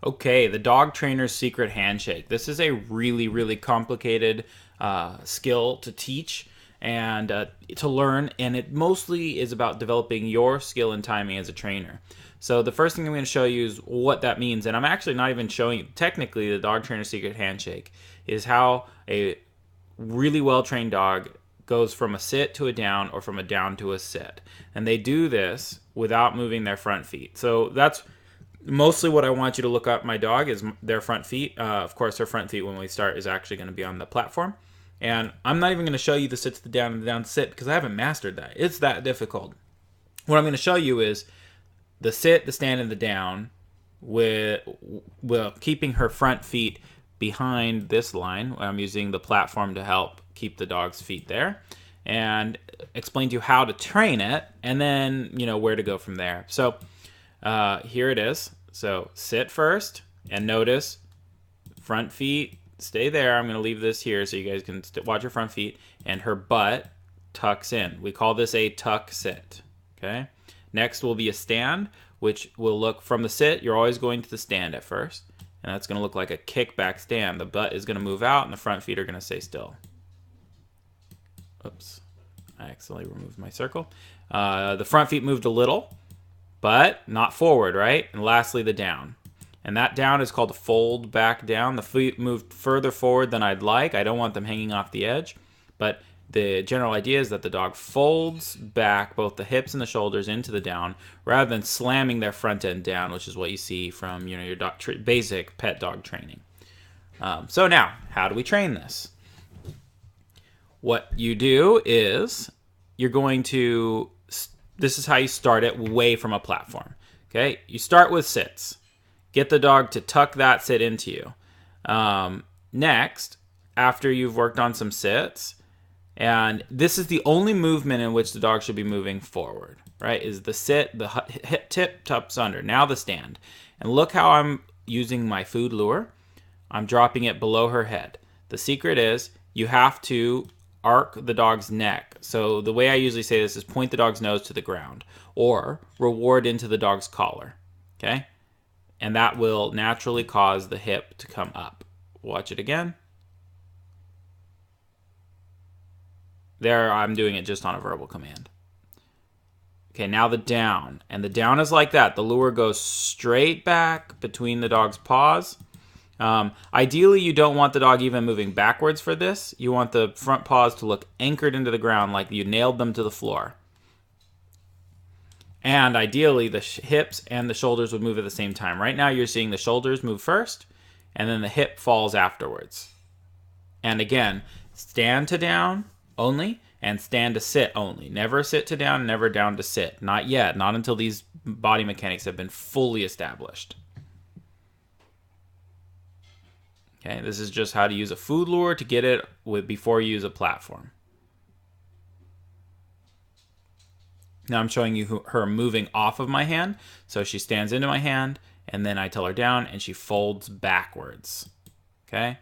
Okay, the dog trainer's secret handshake. This is a really, really complicated skill to teach and to learn, and it mostly is about developing your skill and timing as a trainer. So the first thing I'm going to show you is what that means, and I'm actually not even showing you. Technically, the dog trainer's secret handshake is how a really well trained dog goes from a sit to a down or from a down to a sit, and they do this without moving their front feet. So that's mostly what I want you to look up my dog is their front feet. Of course, their front feet when we start is actually going to be on the platform. And I'm not even going to show you the sit to the down and the down to sit because I haven't mastered that. It's that difficult. What I'm going to show you is the sit, the stand, and the down with keeping her front feet behind this line. I'm using the platform to help keep the dog's feet there and explain to you how to train it and then, where to go from there. So here it is. So sit first and notice front feet stay there. I'm going to leave this here so you guys can watch her front feet, and her butt tucks in. We call this a tuck sit. Okay. Next will be a stand, which will look from the sit. You're always going to the stand at first, and that's going to look like a kickback stand. The butt is going to move out and the front feet are going to stay still. Oops. I accidentally removed my circle. The front feet moved a little, but not forward, right? And lastly, the down. And that down is called a fold back down. The feet moved further forward than I'd like. I don't want them hanging off the edge. But the general idea is that the dog folds back both the hips and the shoulders into the down rather than slamming their front end down, which is what you see from your basic pet dog training. So now, how do we train this? What you do is you're going to... This is how you start it away from a platform. Okay, you start with sits. Get the dog to tuck that sit into you. Next, after you've worked on some sits, and this is the only movement in which the dog should be moving forward, right? Is the sit, the hip tip tucks under. Now the stand. And look how I'm using my food lure. I'm dropping it below her head. The secret is you have to arc the dog's neck. So the way I usually say this is point the dog's nose to the ground or reward into the dog's collar. Okay? And that will naturally cause the hip to come up. Watch it again. There, I'm doing it just on a verbal command. Okay, now the down. And the down is like that. The lure goes straight back between the dog's paws. Ideally, you don't want the dog even moving backwards for this. You want the front paws to look anchored into the ground like you nailed them to the floor. And ideally, the hips and the shoulders would move at the same time. Right now, you're seeing the shoulders move first, and then the hip falls afterwards. And again, stand to down only, and stand to sit only. Never sit to down, never down to sit. Not yet. Not until these body mechanics have been fully established. Okay, this is just how to use a food lure to get it before you use a platform. Now I'm showing you her moving off of my hand. So she stands into my hand, and then I tell her down, and she folds backwards. Okay?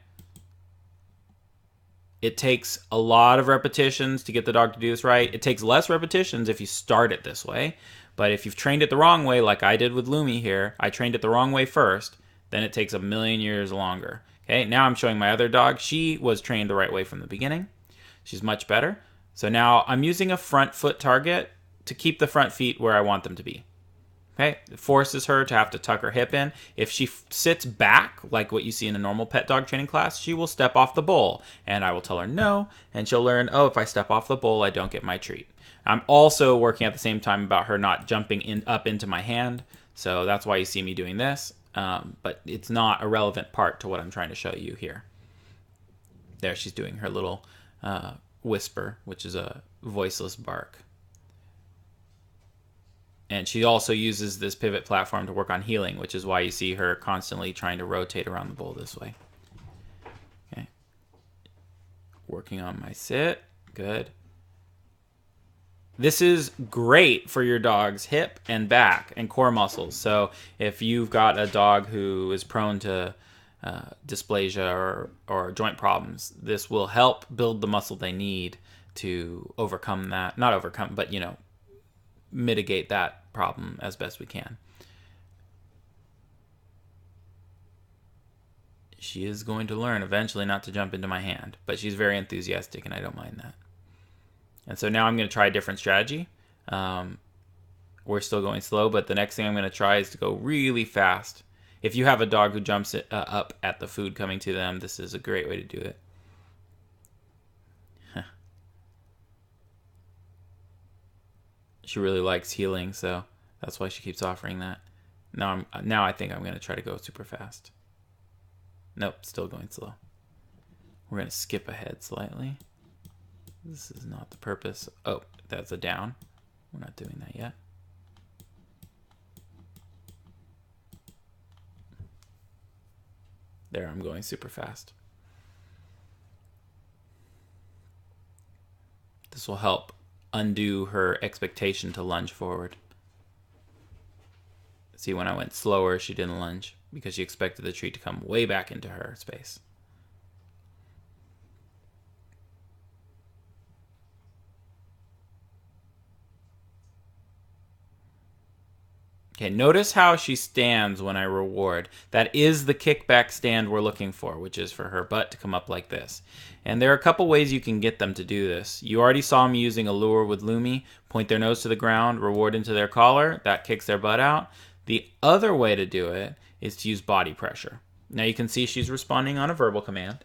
It takes a lot of repetitions to get the dog to do this right. It takes less repetitions if you start it this way. But if you've trained it the wrong way, like I did with Lumi here, I trained it the wrong way first, then it takes a million years longer. Okay, now I'm showing my other dog. She was trained the right way from the beginning. She's much better. So now I'm using a front foot target to keep the front feet where I want them to be. Okay, it forces her to have to tuck her hip in. If she sits back, like what you see in a normal pet dog training class, she will step off the bowl. And I will tell her no, and she'll learn, oh, if I step off the bowl, I don't get my treat. I'm also working at the same time about her not jumping up into my hand. So that's why you see me doing this. But it's not a relevant part to what I'm trying to show you here. There, she's doing her little whisper, which is a voiceless bark. And she also uses this pivot platform to work on heeling, which is why you see her constantly trying to rotate around the bowl this way. Okay. Working on my sit. Good. This is great for your dog's hip and back and core muscles. So if you've got a dog who is prone to dysplasia or joint problems, this will help build the muscle they need to overcome that. Not overcome, but, mitigate that problem as best we can. she is going to learn eventually not to jump into my hand, but she's very enthusiastic and I don't mind that. And so now I'm going to try a different strategy. We're still going slow, but the next thing I'm going to try is to go really fast. If you have a dog who jumps up at the food coming to them, this is a great way to do it. She really likes healing, so that's why she keeps offering that. Now I think I'm going to try to go super fast. Nope, still going slow. We're going to skip ahead slightly. This is not the purpose. Oh, that's a down. We're not doing that yet. There, I'm going super fast. This will help undo her expectation to lunge forward. See, when I went slower, she didn't lunge because she expected the treat to come way back into her space. Okay, notice how she stands when I reward. That is the kickback stand we're looking for, which is for her butt to come up like this. And there are a couple ways you can get them to do this. You already saw me using a lure with Lumi. Point their nose to the ground, reward into their collar. That kicks their butt out. The other way to do it is to use body pressure. Now you can see she's responding on a verbal command.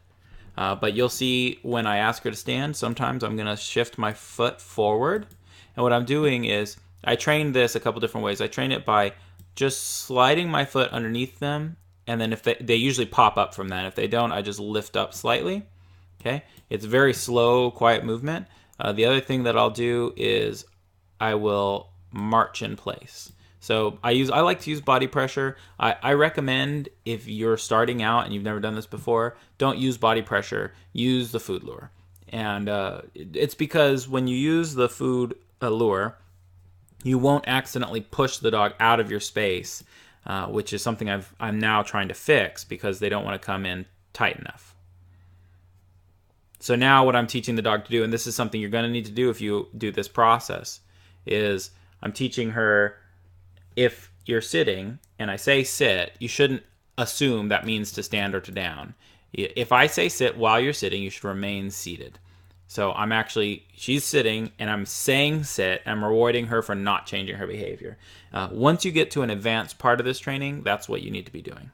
But you'll see when I ask her to stand, sometimes I'm going to shift my foot forward. And what I'm doing is, I trained this a couple different ways. I train it by just sliding my foot underneath them, and then if they usually pop up from that. If they don't, I just lift up slightly. Okay, it's very slow, quiet movement. The other thing that I'll do is I will march in place. So I like to use body pressure. I recommend if you're starting out and you've never done this before, don't use body pressure. Use the food lure, and it's because when you use the food lure, you won't accidentally push the dog out of your space, which is something I'm now trying to fix because they don't want to come in tight enough. So now what I'm teaching the dog to do, and this is something you're going to need to do if you do this process, is I'm teaching her, if you're sitting and I say sit, you shouldn't assume that means to stand or to down. If I say sit while you're sitting, you should remain seated. So she's sitting and I'm saying sit. I'm rewarding her for not changing her behavior. Once you get to an advanced part of this training, that's what you need to be doing.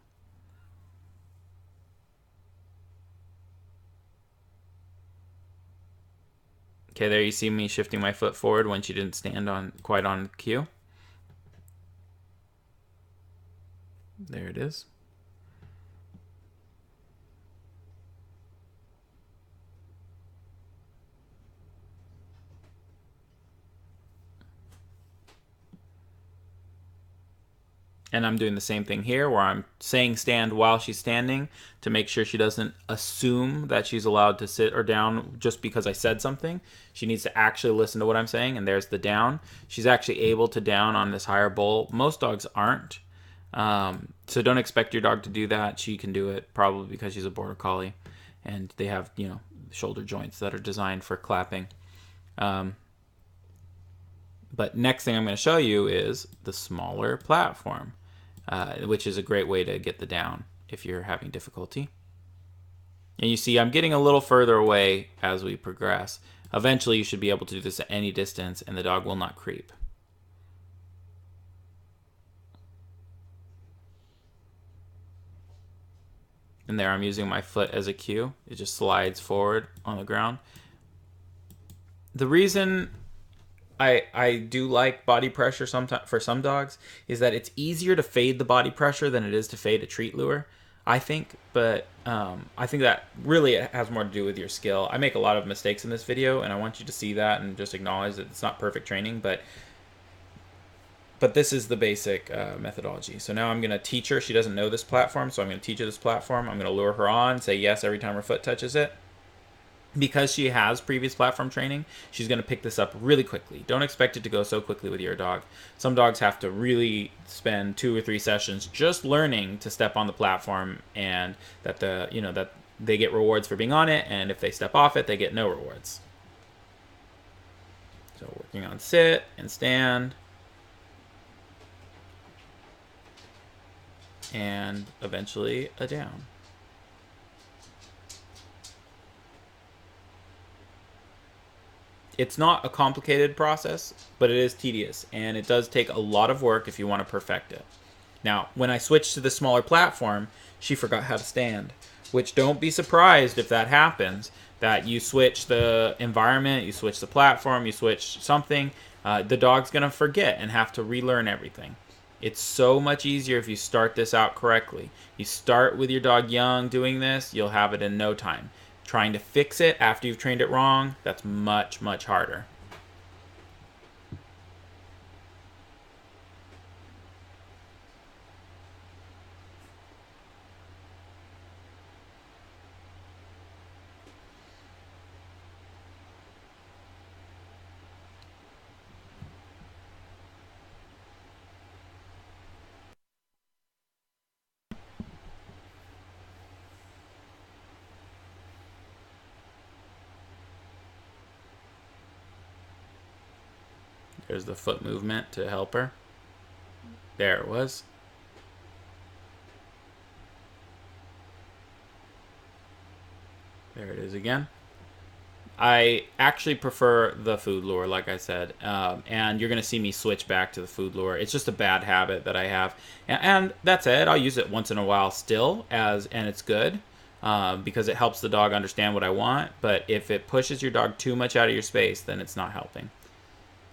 Okay, there you see me shifting my foot forward when she didn't stand quite on cue. There it is. And I'm doing the same thing here where I'm saying stand while she's standing to make sure she doesn't assume that she's allowed to sit or down just because I said something. She needs to actually listen to what I'm saying, and there's the down. She's actually able to down on this higher bowl. Most dogs aren't. So don't expect your dog to do that. She can do it probably because she's a border collie and they have, shoulder joints that are designed for clapping. But next thing I'm going to show you is the smaller platform, which is a great way to get the down if you're having difficulty. And you see I'm getting a little further away as we progress. Eventually you should be able to do this at any distance and the dog will not creep. And there I'm using my foot as a cue. It just slides forward on the ground. The reason I do like body pressure for some dogs is that it's easier to fade the body pressure than it is to fade a treat lure, I think. But I think that really has more to do with your skill. I make a lot of mistakes in this video, and I want you to see that and just acknowledge that it's not perfect training, but this is the basic methodology. So now I'm going to teach her. She doesn't know this platform, so I'm going to teach her this platform. I'm going to lure her on, say yes every time her foot touches it. Because she has previous platform training, she's going to pick this up really quickly. Don't expect it to go so quickly with your dog. Some dogs have to really spend 2 or 3 sessions just learning to step on the platform, and that that they get rewards for being on it, and if they step off it, they get no rewards. So working on sit and stand, and eventually a down. It's not a complicated process, but it is tedious, and it does take a lot of work if you want to perfect it. Now, when I switched to the smaller platform, she forgot how to stand, which don't be surprised if that happens, that you switch the environment, you switch the platform, you switch something, the dog's going to forget and have to relearn everything. It's so much easier if you start this out correctly. You start with your dog young doing this, you'll have it in no time. Trying to fix it after you've trained it wrong, that's much, much harder. There's the foot movement to help her. There it was. There it is again. I actually prefer the food lure, like I said, and you're going to see me switch back to the food lure. It's just a bad habit that I have, and that's it. I'll use it once in a while still, and it's good because it helps the dog understand what I want, but if it pushes your dog too much out of your space, then it's not helping.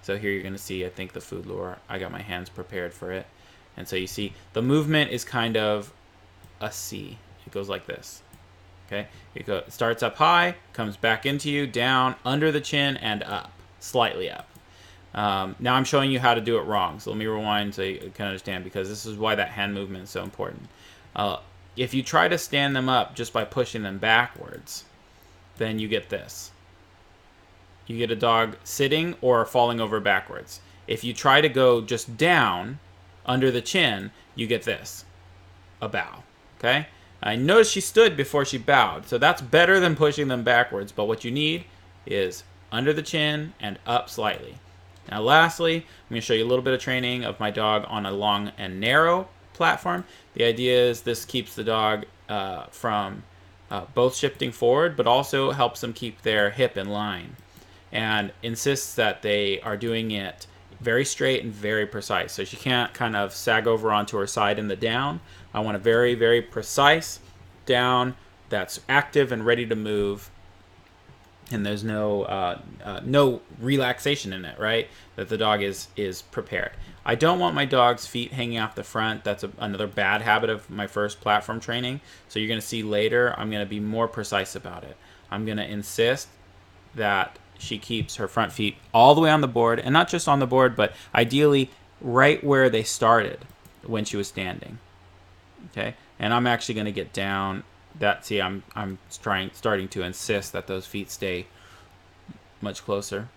So here you're going to see, I think, the food lure. I got my hands prepared for it. And so you see the movement is kind of a C. It goes like this. Okay? It starts up high, comes back into you, down, under the chin, and up. Slightly up. Now I'm showing you how to do it wrong. So let me rewind so you can understand, because this is why that hand movement is so important. If you try to stand them up just by pushing them backwards, then you get this. You get a dog sitting or falling over backwards. If you try to go just down under the chin, you get this, a bow. Okay? I noticed she stood before she bowed, so that's better than pushing them backwards, but what you need is under the chin and up slightly. Now lastly, I'm going to show you a little bit of training of my dog on a long and narrow platform. The idea is this keeps the dog from both shifting forward, but also helps them keep their hip in line, and insists that they are doing it very straight and very precise. So she can't kind of sag over onto her side in the down. I want a very, very precise down that's active and ready to move, and there's no no relaxation in it, right? That the dog is prepared. I don't want my dog's feet hanging off the front. That's another bad habit of my first platform training. So you're going to see later, I'm going to be more precise about it. I'm going to insist that she keeps her front feet all the way on the board, and not just on the board, but ideally right where they started when she was standing. Okay, and I'm actually going to get down. See, I'm starting to insist that those feet stay much closer,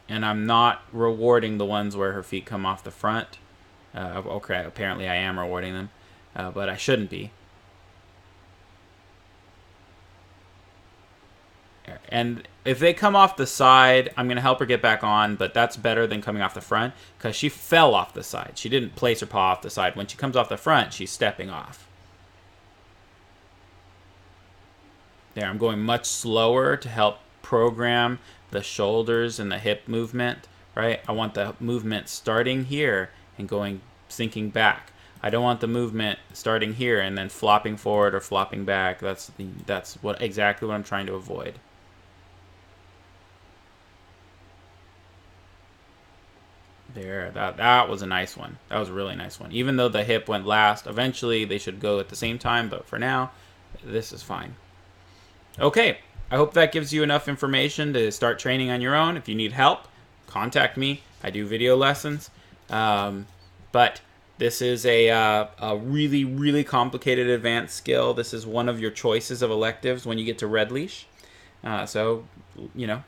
and I'm not rewarding the ones where her feet come off the front. Okay, apparently I am rewarding them, but I shouldn't be. And if they come off the side, I'm going to help her get back on, but that's better than coming off the front, because she fell off the side. She didn't place her paw off the side. When she comes off the front, she's stepping off. There, I'm going much slower to help program the shoulders and the hip movement, right? I want the movement starting here and sinking back. I don't want the movement starting here and then flopping forward or flopping back. That's exactly what I'm trying to avoid. There, that was a nice one. That was a really nice one. Even though the hip went last, eventually they should go at the same time, but for now, this is fine. Okay, I hope that gives you enough information to start training on your own. If you need help, contact me. I do video lessons. But this is a really, really complicated advanced skill. This is one of your choices of electives when you get to Red Leash. So, you know,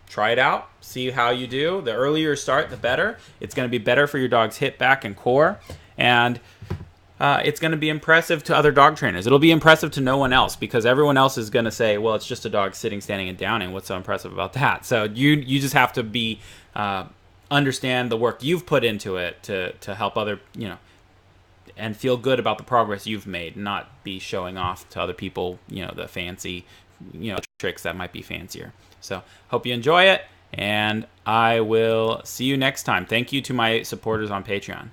try it out, see how you do. The earlier you start, the better. It's going to be better for your dog's hip, back, and core. And it's going to be impressive to other dog trainers. It'll be impressive to no one else, because everyone else is going to say, well, it's just a dog sitting, standing, and downing. What's so impressive about that? So you just have to be understand the work you've put into it to help other, and feel good about the progress you've made, not be showing off to other people, the fancy, tricks that might be fancier. So hope you enjoy it, and I will see you next time. Thank you to my supporters on Patreon.